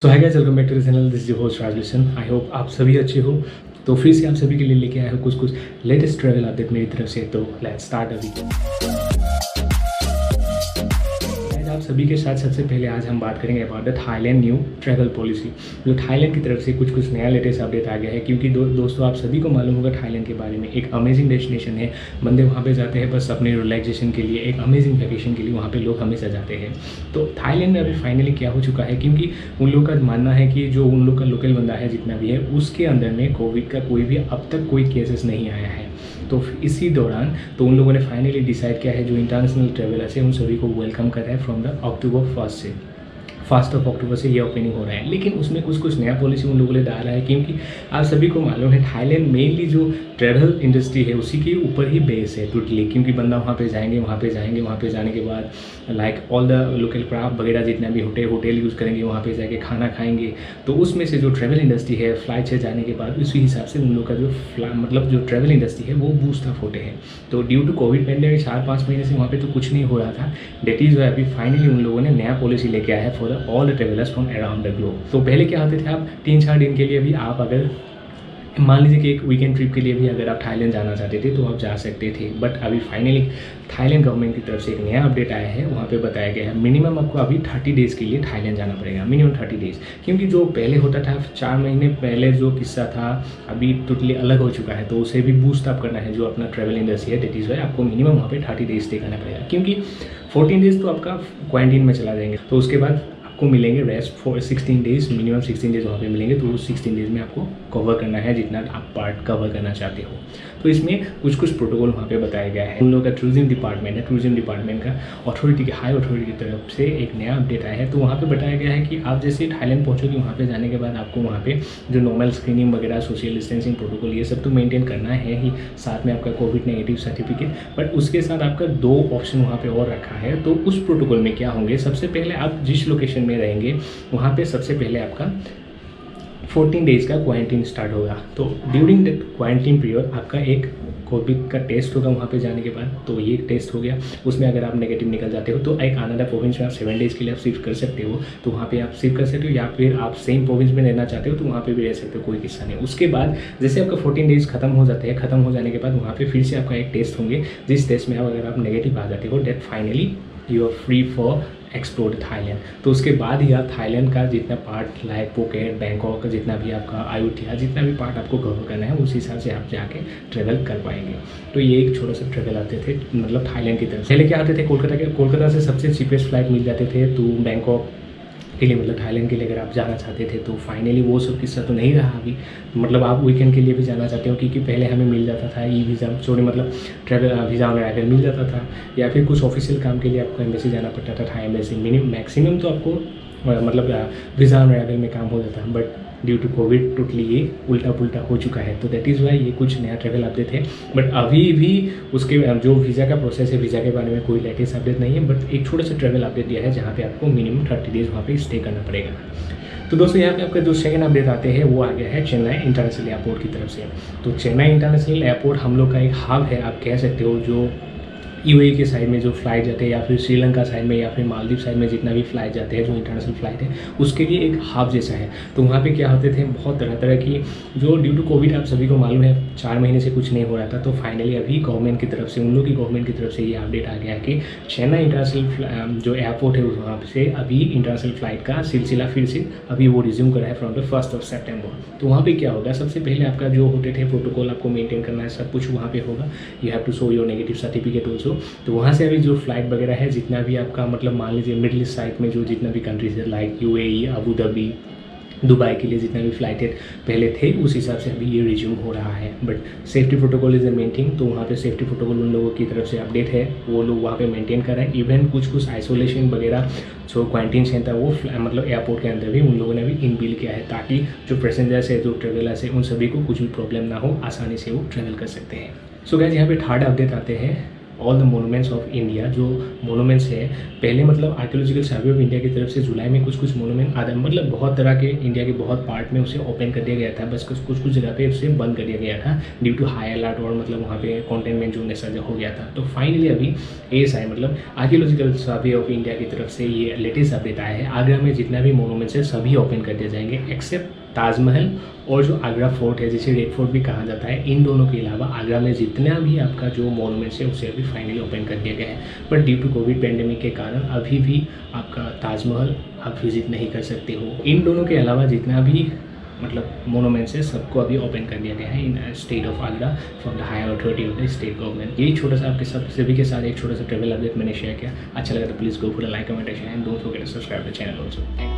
So hi guys, welcome back to the channel. This is your host राजलिशन। I hope आप सभी अच्छे हो। तो फिर से आप सभी के लिए लेके आया हूँ कुछ लेटेस्ट ट्रैवल अपडेट मेरी तरफ से। तो लेट्स स्टार्ट अभी। आप सभी के साथ सबसे पहले आज हम बात करेंगे about the Thailand new travel policy. जो थाईलैंड की तरफ से कुछ नया लेटेस्ट अपडेट आ गया है, क्योंकि दोस्तों आप सभी को मालूम होगा थाईलैंड के बारे में। एक अमेजिंग डेस्टिनेशन है। बंदे वहाँ पे जाते हैं बस अपने रिलैक्सेशन के लिए, एक अमेजिंग वैकेशन के लिए वहाँ पे लोग हमेशा जाते हैं। तो थाईलैंड में अभी फाइनली क्या हो चुका है, क्योंकि उन लोग का मानना है कि जो उन लोग का लोकल बंदा है जितना भी है, उसके अंदर में कोविड का कोई भी अब तक कोई केसेस नहीं आया है। तो इसी दौरान तो उन लोगों ने फाइनली डिसाइड किया है, जो इंटरनेशनल ट्रेवलर्स है उन सभी को वेलकम कर रहा है from the October 1 of October से ये ओपनिंग हो रहा है। लेकिन उसमें कुछ नया पॉलिसी उन लोगों ने डाला है, क्योंकि आप सभी को मालूम है थाईलैंड मेनली जो ट्रैवल इंडस्ट्री है उसी के ऊपर ही बेस है टोटली। क्योंकि बंदा वहाँ पे जाएंगे, वहाँ पे जाने के बाद like all the local craft वगैरह जितना भी होटल यूज़ करेंगे, वहाँ पे जाके खाना खाएंगे। तो उसमें से जो ट्रैवल इंडस्ट्री है फ्लाइट से जाने के बाद उसी हिसाब से उन लोग का जो जो ट्रैवल इंडस्ट्री है वो बूस्ट अप होते हैं। तो ड्यू टू कोविड पेंडेमिक 4-5 महीने से वहाँ पे तो कुछ नहीं हो रहा था। डेट इज़ वाई अभी फाइनली उन लोगों ने नया पॉलिसी लेके आया है for all the travellers from around the globe. तो पहले क्या होते थे, आप 3-4 दिन के लिए भी आप अगर मान लीजिए कि एक वीकेंड ट्रिप के लिए भी अगर आप थाईलैंड जाना चाहते थे तो आप जा सकते थे। बट अभी फाइनली थाईलैंड गवर्नमेंट की तरफ से एक नया अपडेट आया है। वहाँ पे बताया गया है मिनिमम आपको अभी 30 डेज़ के लिए थाईलैंड जाना पड़ेगा, मिनिमम 30 डेज़। क्योंकि जो पहले होता था 4 महीने पहले जो किस्सा था अभी टोटली अलग हो चुका है। तो उसे भी बूस्ट अप करना है जो अपना ट्रैवल इंडस्ट्री है। दैट इज़ वाई आपको मिनिमम वहाँ पे 30 डेज़ स्टे करना पड़ेगा, क्योंकि 14 डेज़ तो आपका क्वारंटीन में चला जाएंगे। तो उसके बाद आपको मिलेंगे rest for 16 days, minimum 16 days वहाँ पे मिलेंगे। तो उस 16 डेज़ में आपको कवर करना है जितना आप पार्ट कवर करना चाहते हो। तो इसमें कुछ प्रोटोकॉल वहाँ पे बताया गया है। उन लोगों का टूरिज्म डिपार्टमेंट है, टूरिज्म डिपार्टमेंट का हाई अथॉरिटी की तरफ से एक नया अपडेट आया है। तो वहाँ पे बताया गया है कि आप जैसे थाईलैंड पहुँचोगे, वहाँ पे जाने के बाद आपको वहाँ पे जो नॉर्मल स्क्रीनिंग वगैरह, सोशल डिस्टेंसिंग प्रोटोकॉल, ये सब तो मेंटेन करना है ही, साथ में आपका कोविड नेगेटिव सर्टिफिकेट। बट उसके साथ आपका 2 ऑप्शन वहाँ पे और रखा है। तो उस प्रोटोकॉल में क्या होंगे, सबसे पहले आप जिस लोकेशन में रहेंगे वहाँ पे सबसे पहले आपका 14 डेज़ का क्वारंटीन स्टार्ट होगा। तो ड्यूरिंग दैट क्वारंटीन पीरियड आपका एक कोविड का टेस्ट होगा वहाँ पे जाने के बाद। तो ये टेस्ट हो गया, उसमें अगर आप नेगेटिव निकल जाते हो तो एक अनदर प्रोविंस में आप 7 डेज़ के लिए आप शिफ्ट कर सकते हो। तो वहाँ पे आप शिफ्ट कर सकते हो, या फिर आप सेम प्रोविंस में रहना चाहते हो तो वहाँ पे भी रह सकते हो, कोई किस्सा नहीं। उसके बाद जैसे आपका 14 डेज़ खत्म हो जाते हैं, खत्म हो जाने के बाद वहाँ पे फिर से आपका एक टेस्ट होंगे, जिस टेस्ट में अगर आप नेगेटिव आ जाते हो that finally you are free for explore Thailand. तो उसके बाद ही आप थाईलैंड का जितना पार्ट लाइक पुकेट, बैंकॉक का जितना भी आपका अयोध्या, जितना भी पार्ट आपको कवर करना है उस हिसाब से आप जाके ट्रैवल कर पाएंगे। तो ये एक छोटा सा ट्रैवल आते थे, मतलब थाईलैंड की तरफ। पहले क्या आते थे, कोलकाता से सबसे चीपेस्ट फ्लाइट मिल जाते थे तो बैंकॉक के लिए, मतलब थाईलैंड के लिए अगर आप जाना चाहते थे। तो फाइनली वो सब किस्सा तो नहीं रहा अभी। मतलब आप वीकेंड के लिए भी जाना चाहते हो, क्योंकि पहले हमें मिल जाता था ई वीज़ा, मतलब ट्रैवल वीज़ा ऑन अराइवल मिल जाता था, या फिर कुछ ऑफिशियल काम के लिए आपको एम्बेसी जाना पड़ता था। एम्बेसी मैक्सिमम तो आपको मतलब वीज़ा ऑन अराइवल में काम हो जाता है। But due to covid totally ये उल्टा पुल्टा हो चुका है। तो दैट इज़ वाई ये कुछ नया ट्रैवल अपडेट है। बट अभी भी उसके जो वीज़ा का प्रोसेस है, वीज़ा के बारे में कोई लेटेस्ट अपडेट नहीं है। बट एक छोटा सा ट्रैवल अपडेट दिया है जहाँ पे आपको मिनिमम 30 डेज़ वहाँ पे स्टे करना पड़ेगा। तो दोस्तों यहाँ पे आपका जो सेकंड अपडेट आते हैं वो आ गया है चेन्नई इंटरनेशनल एयरपोर्ट की तरफ से। तो चेन्नई इंटरनेशनल एयरपोर्ट हम लोग का एक हब है, आप कह सकते हो। जो यूएई के साइड में जो फ्लाइट जाते हैं, या फिर श्रीलंका साइड में, या फिर मालदीव साइड में जितना भी फ्लाइट जाते हैं जो इंटरनेशनल फ्लाइट है, उसके लिए एक हब जैसा है। तो वहाँ पे क्या होते थे, बहुत तरह तरह की जो ड्यू टू कोविड आप सभी को मालूम है 4 महीने से कुछ नहीं हो रहा था। तो फाइनली अभी गवर्नमेंट की तरफ से, उन लोग की गवर्नमेंट की तरफ से ये अपडेट आ गया है कि चेन्नई इंटरनेशनल जो एयरपोर्ट है वहाँ से अभी इंटरनेशनल फ्लाइट का सिलसिला फिर से अभी वो रिज्यूम करा है फ्रॉम द 1 ऑफ सेप्टेम्बर। तो वहाँ पे क्या होगा, सबसे पहले आपका जो होते थे प्रोटोकॉल आपको मेंटेन करना है, सब कुछ वहाँ पे होगा। You have to show your negative certificate also. तो वहाँ से अभी जो फ्लाइट वगैरह है, जितना भी आपका मतलब मान लीजिए मिडिल ईस्ट साइड में जो जितना भी कंट्रीज है like UAE, Abu Dhabi, Dubai के लिए जितना भी फ्लाइट है पहले थे, उस हिसाब से अभी ये रिज्यूम हो रहा है। But safety protocol is the main thing. तो वहाँ पे सेफ्टी प्रोटोकॉल उन लोगों की तरफ से अपडेट है, वो लोग वहाँ पे मेंटेन कर रहे हैं। इवन कुछ आइसोलेशन वगैरह जो क्वारंटीन सेंटर वो मतलब एयरपोर्ट के अंदर भी उन लोगों ने भी इनबिल किया है, ताकि जो पैसेंजर्स है, जो ट्रेवलर्स है, उन सभी को कुछ भी प्रॉब्लम ना हो, आसानी से वो ट्रैवल कर सकते हैं। सो गाइस यहाँ पे थर्ड अपडेट आते हैं all the monuments of India. जो मोनूमेंट्स है पहले मतलब आर्कियोलॉजिकल सर्वे ऑफ इंडिया की तरफ से जुलाई में कुछ मोनूमेंट आदि मतलब बहुत तरह के इंडिया के बहुत पार्ट में उसे ओपन कर दिया गया था, बस कुछ जगह पे उसे बंद कर दिया गया था ड्यू टू हाई अलर्ट और मतलब वहाँ पे कंटेनमेंट जोन ऐसा हो गया था। तो फाइनली अभी ASI मतलब आर्कियोलॉजिकल सर्वे ऑफ इंडिया की तरफ से ये लेटेस्ट अपडेट आया है, आगरा में जितना भी मोनूमेंट्स है सभी ओपन कर दिए जाएंगे एक्सेप्ट ताजमहल और जो आगरा फोर्ट है जिसे रेड फोर्ट भी कहा जाता है। इन दोनों के अलावा आगरा में जितना भी आपका जो मोनूमेंट्स है उसे अभी फाइनली ओपन कर दिया गया है। But due to covid pandemic के कारण अभी भी आपका ताजमहल आप विजिट नहीं कर सकते हो। इन दोनों के अलावा जितना भी मतलब मोनूमेंट्स है सबको अभी ओपन कर दिया गया है in state of Agra from the higher authority of the state government. यही छोटा सा आपके सभी के साथ एक छोटा सा ट्रेवल अपडेट मैंने शेयर किया। अच्छा लगा तो please go for like comment and don't forget to subscribe the channel also.